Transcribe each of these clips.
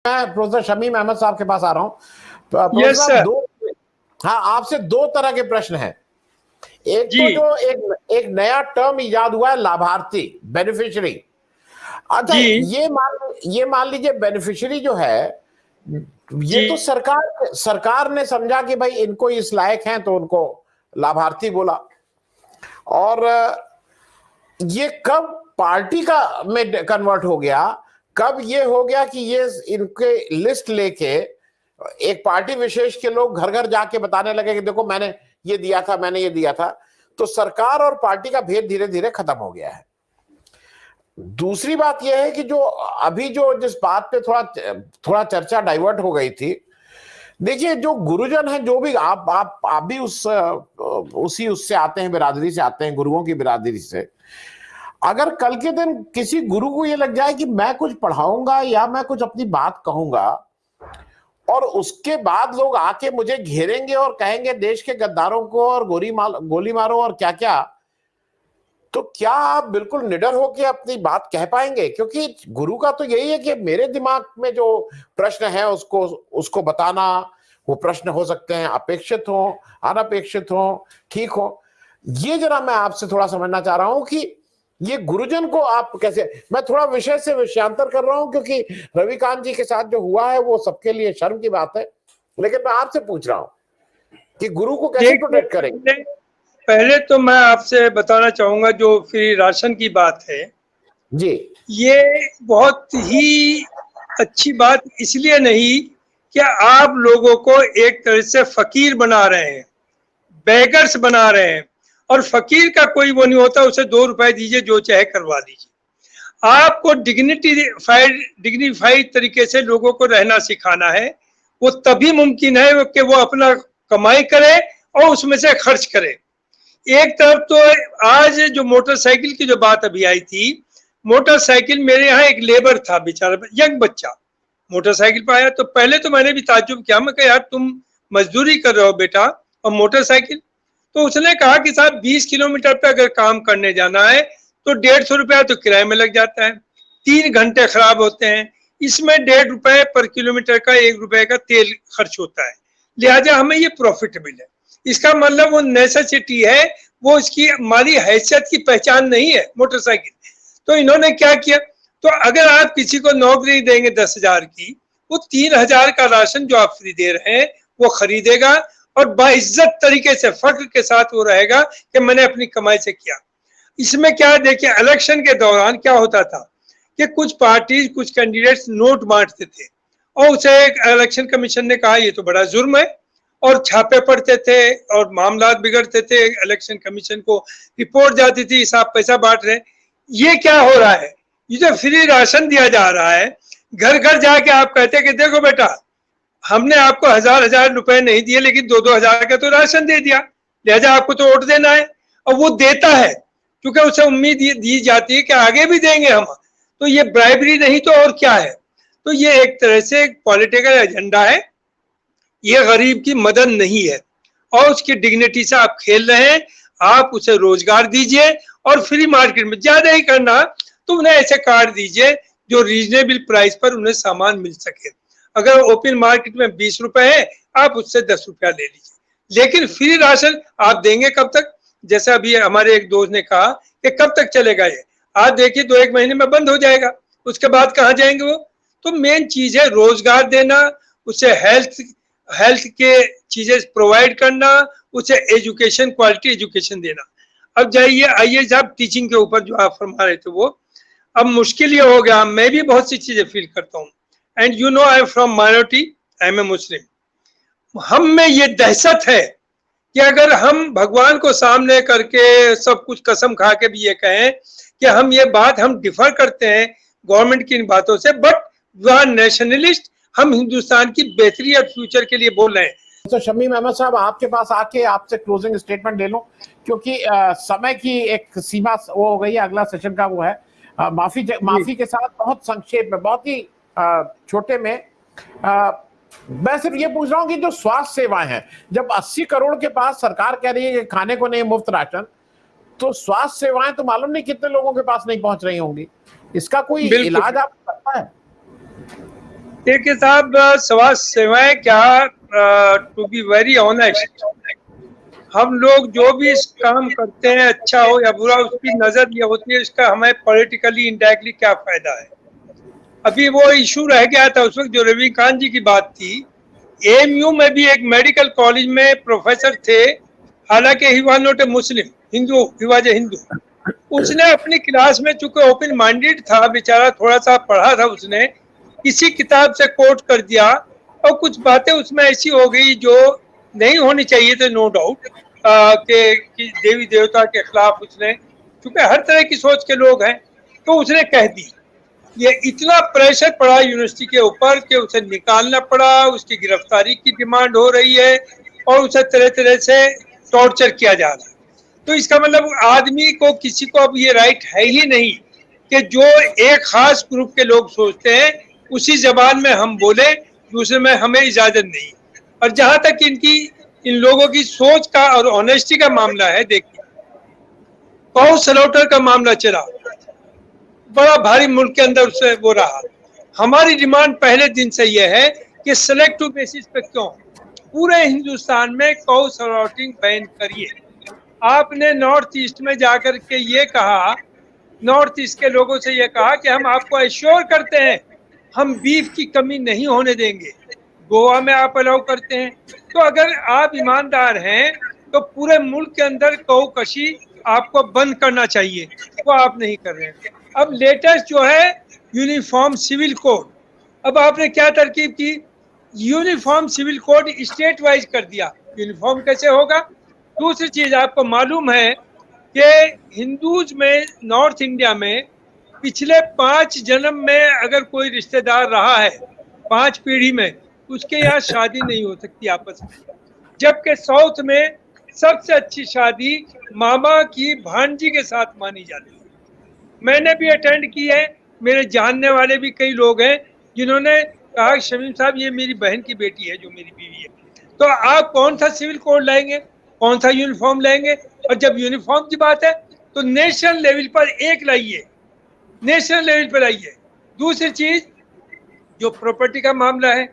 मैं प्रोफेसर शमीम अहमद साहब के पास आ रहा हूँ। प्रोफेसर यस साहब, सर। हाँ, आपसे दो तरह के प्रश्न हैं। एक जी तो जो एक नया टर्म इजाद हुआ है, लाभार्थी, बेनिफिशियरी। अच्छा, जी ये मान लीजिए बेनिफिशियरी जो है, ये जी तो सरकार ने समझा कि भाई इनको इस लायक हैं तो उनको लाभार्थी बोला। और ये कब पार्टी का में कन्वर्ट हो गया, कब ये हो गया कि ये इनके लिस्ट लेके एक पार्टी विशेष के लोग घर घर जाके बताने लगे कि देखो मैंने ये दिया था, मैंने ये दिया था। तो सरकार और पार्टी का भेद धीरे धीरे खत्म हो गया है। दूसरी बात यह है कि जो अभी जो जिस बात पे थोड़ा थोड़ा चर्चा डाइवर्ट हो गई थी, देखिए जो गुरुजन है, जो भी आप भी उससे आते हैं, बिरादरी से आते हैं, गुरुओं की बिरादरी से। अगर कल के दिन किसी गुरु को ये लग जाए कि मैं कुछ पढ़ाऊंगा या मैं कुछ अपनी बात कहूंगा और उसके बाद लोग आके मुझे घेरेंगे और कहेंगे देश के गद्दारों को और गोली मारो और क्या क्या, तो क्या आप बिल्कुल निडर होकर अपनी बात कह पाएंगे? क्योंकि गुरु का तो यही है कि मेरे दिमाग में जो प्रश्न है उसको बताना। वो प्रश्न हो सकते हैं अपेक्षित हो, अनपेक्षित हो, ठीक हो। ये जरा मैं आपसे थोड़ा समझना चाह रहा हूं कि ये गुरुजन को आप कैसे, मैं थोड़ा विषय से विषयांतर कर रहा हूं क्योंकि रविकांत जी के साथ जो हुआ है वो सबके लिए शर्म की बात है, लेकिन मैं आपसे पूछ रहा हूं कि गुरु को कैसे देखिए, प्रोटेक्ट करेंगे? पहले तो मैं आपसे बताना चाहूंगा जो फ्री राशन की बात है, जी ये बहुत ही अच्छी बात इसलिए नहीं कि आप लोगों को एक तरह से फकीर बना रहे हैं, बेगर्स बना रहे हैं। और फकीर का कोई वो नहीं होता, उसे 2 रुपए दीजिए जो चाहे करवा दीजिए। आपको डिग्निफाइड तरीके से लोगों को रहना सिखाना है। वो तभी मुमकिन है कि वो अपना कमाई करे और उसमें से खर्च करे। एक तरफ तो आज जो मोटरसाइकिल की जो बात अभी आई थी, मोटरसाइकिल, मेरे यहाँ एक लेबर था बेचारा, यंग बच्चा, मोटरसाइकिल पर आया। तो पहले तो मैंने भी ताज्जुब किया, मैं कहा यार तुम मजदूरी कर रहे हो बेटा और मोटरसाइकिल। तो उसने कहा कि साहब 20 किलोमीटर पे अगर काम करने जाना है तो 150 रुपया तो किराए में लग जाता है, 3 घंटे खराब होते हैं, इसमें 1.5 रुपए पर किलोमीटर का 1 रुपए का तेल खर्च होता है, लिहाजा हमें ये प्रॉफिटेबल है। इसका मतलब वो नेसेसिटी है, वो इसकी माली हैसियत की पहचान नहीं है मोटरसाइकिल। तो इन्होंने क्या किया, तो अगर आप किसी को नौकरी देंगे 10,000 की, वो 3,000 का राशन जो आप फ्री दे रहे हैं वो खरीदेगा और बाइज्जत तरीके से फख्र के साथ वो रहेगा कि मैंने अपनी कमाई से किया। इसमें क्या देखिए, इलेक्शन के दौरान क्या होता था कि कुछ पार्टी, कुछ कैंडिडेट्स नोट बांटते थे और उसे इलेक्शन कमीशन ने कहा ये तो बड़ा जुर्म है, और छापे पड़ते थे और मामला बिगड़ते थे, इलेक्शन कमीशन को रिपोर्ट जाती थी साहब पैसा बांट रहे। ये क्या हो रहा है, ये जो फ्री राशन दिया जा रहा है, घर घर जाके आप कहते कि देखो बेटा हमने आपको 1,000 रुपए नहीं दिए लेकिन 2-2 हजार का तो राशन दे दिया, लिहाजा आपको तो वोट देना है। और वो देता है क्योंकि उसे उम्मीद दी जाती है कि आगे भी देंगे हम। तो ये ब्राइबरी नहीं तो और क्या है। तो ये एक तरह से एक पॉलिटिकल एजेंडा है, ये गरीब की मदद नहीं है और उसकी डिग्निटी से आप खेल रहे हैं। आप उसे रोजगार दीजिए और फ्री मार्केट में ज्यादा ही करना तो उन्हें ऐसे कार्ड दीजिए जो रीजनेबल प्राइस पर उन्हें सामान मिल सके। अगर ओपन मार्केट में 20 रुपए है, आप उससे 10 रुपया ले लीजिए, लेकिन फ्री राशन आप देंगे कब तक? जैसे अभी हमारे एक दोस्त ने कहा कि कब तक चलेगा ये, आज देखिए 2-1 महीने में बंद हो जाएगा, उसके बाद कहाँ जाएंगे वो। तो मेन चीज है रोजगार देना, उसे हेल्थ हेल्थ के चीजें प्रोवाइड करना, उसे एजुकेशन, क्वालिटी एजुकेशन देना। अब जाइए, आइए साहब टीचिंग के ऊपर जो आप फरमा रहे थे वो, अब मुश्किल ये हो गया, मैं भी बहुत सी चीजें फील करता हूँ। And you know I am from minority, I am a Muslim. हम में ये दहशत है कि अगर हम भगवान को सामने करके सब कुछ कसम खा के भी ये कहें कि हम ये बात हम डिफर करते हैं गवर्नमेंट की इन बातों से, बट वी आर नेशनलिस्ट, हम हिंदुस्तान की बेहतरी और फ्यूचर के लिए बोल रहे हैं। तो शमीम अहमद साहब, आपके पास आके आपसे क्लोजिंग स्टेटमेंट ले लूं क्योंकि समय की एक सीमा वो हो गई है, अगला सेशन का वो है। माफी के साथ बहुत संक्षेप में, बहुत ही छोटे में, मैं सिर्फ ये पूछ रहा हूं कि जो स्वास्थ्य सेवाएं हैं, जब 80 करोड़ के पास सरकार कह रही है कि खाने को नहीं मुफ्त राशन, तो स्वास्थ्य सेवाएं तो मालूम नहीं कितने लोगों के पास नहीं पहुंच रही होंगी। इसका कोई इलाज आपको लगता है? देखिए साहब, समाज सेवाएं क्या, टू बी वेरी ऑनेस्ट, हम लोग जो भी इस काम करते हैं, अच्छा हो या बुरा, उसकी नजर ये होती है इसका हमें पॉलिटिकली इंडायरेक्टली क्या फायदा है। अभी वो इशू रह गया था उस वक्त जो रविकांत जी की बात थी। एएमयू में भी एक मेडिकल कॉलेज में प्रोफेसर थे, हालांकि he was not a Muslim, Hindu, he was a Hindu. उसने अपनी क्लास में, चूंकि ओपन माइंडेड था बेचारा, थोड़ा सा पढ़ा था उसने, किसी किताब से कोट कर दिया और कुछ बातें उसमें ऐसी हो गई जो नहीं होनी चाहिए थे, नो डाउट, कि देवी देवता के खिलाफ उसने, क्योंकि हर तरह की सोच के लोग हैं, तो उसने कह दी। ये इतना प्रेशर पड़ा यूनिवर्सिटी के ऊपर कि उसे निकालना पड़ा, उसकी गिरफ्तारी की डिमांड हो रही है और उसे तरह तरह से टॉर्चर किया जा रहा है। तो इसका मतलब आदमी को, किसी को अब ये राइट है ही नहीं कि जो एक खास ग्रुप के लोग सोचते हैं उसी जबान में हम बोले, दूसरे में हमें इजाजत नहीं। और जहां तक इन लोगों की सोच का और ऑनेस्टी का मामला है, देखिए कौ स्लॉटर का मामला चला, बड़ा भारी मुल्क के अंदर उससे वो रहा। हमारी डिमांड पहले दिन से यह है कि सिलेक्टिव बेसिस पे क्यों पूरे हिंदुस्तान में कौ स्लॉटिंग बैन करिए। आपने नॉर्थ ईस्ट में जाकर के ये कहा, नॉर्थ ईस्ट के लोगों से ये कहा कि हम आपको एश्योर करते हैं हम बीफ की कमी नहीं होने देंगे। गोवा में आप अलाउ करते हैं, तो अगर आप ईमानदार हैं तो पूरे मुल्क के अंदर गौ कशी आपको बंद करना चाहिए, वो आप नहीं कर रहे हैं। अब लेटेस्ट जो है यूनिफॉर्म सिविल कोड, अब आपने क्या तरकीब की, uniform civil code state wise कर दिया। यूनिफॉर्म कैसे होगा? दूसरी चीज, आपको मालूम है कि हिंदूज में नॉर्थ इंडिया में पिछले 5 जन्म में अगर कोई रिश्तेदार रहा है, 5 पीढ़ी में, उसके यहाँ शादी नहीं हो सकती आपस में। जबकि साउथ में सबसे अच्छी शादी मामा की भांजी के साथ मानी जाती है। मैंने भी अटेंड की है, मेरे जानने वाले भी कई लोग हैं जिन्होंने कहा शमीम साहब ये मेरी बहन की बेटी है जो मेरी बीवी है। तो आप कौन सा सिविल कोड लाएंगे, कौन सा यूनिफॉर्म लाएंगे? और जब यूनिफॉर्म की बात है तो नेशनल लेवल पर एक लाइए, नेशनल लेवल पर लाइए। दूसरी चीज, जो प्रॉपर्टी का मामला है,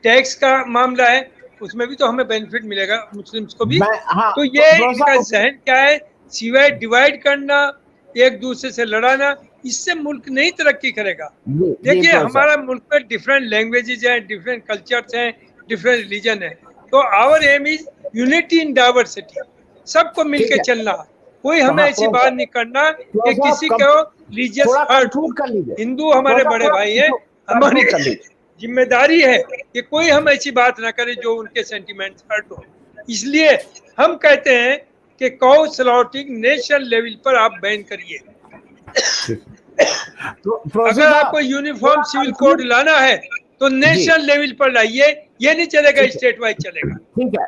टैक्स का मामला है, उसमें भी तो हमें बेनिफिट मिलेगा मुस्लिम्स को भी। तो ये इनका जहन क्या है, सिवाय डिवाइड करना, एक दूसरे से लड़ाना, इससे मुल्क नहीं तरक्की करेगा। देखिए हमारा मुल्क में डिफरेंट लैंग्वेजेस हैं, डिफरेंट कल्चर्स हैं, डिफरेंट रिलीजन है, तो our aim is unity in diversity, सबको मिलके चलना। कोई हमें ऐसी बात नहीं करना कि किसी को रिलीजियस हर्ट। हिंदू हमारे बड़े भाई हैं, हमारी जिम्मेदारी है कि कोई हम ऐसी बात ना करे जो उनके सेंटिमेंट्स हर्ट हो। इसलिए हम कहते हैं कि कौ स्लॉटिंग नेशनल लेवल पर आप बैन करिए। अगर आपको यूनिफॉर्म सिविल कोड लाना है तो नेशनल लेवल पर लाइए, ये नहीं चलेगा स्टेट वाइज चलेगा। ठीक है।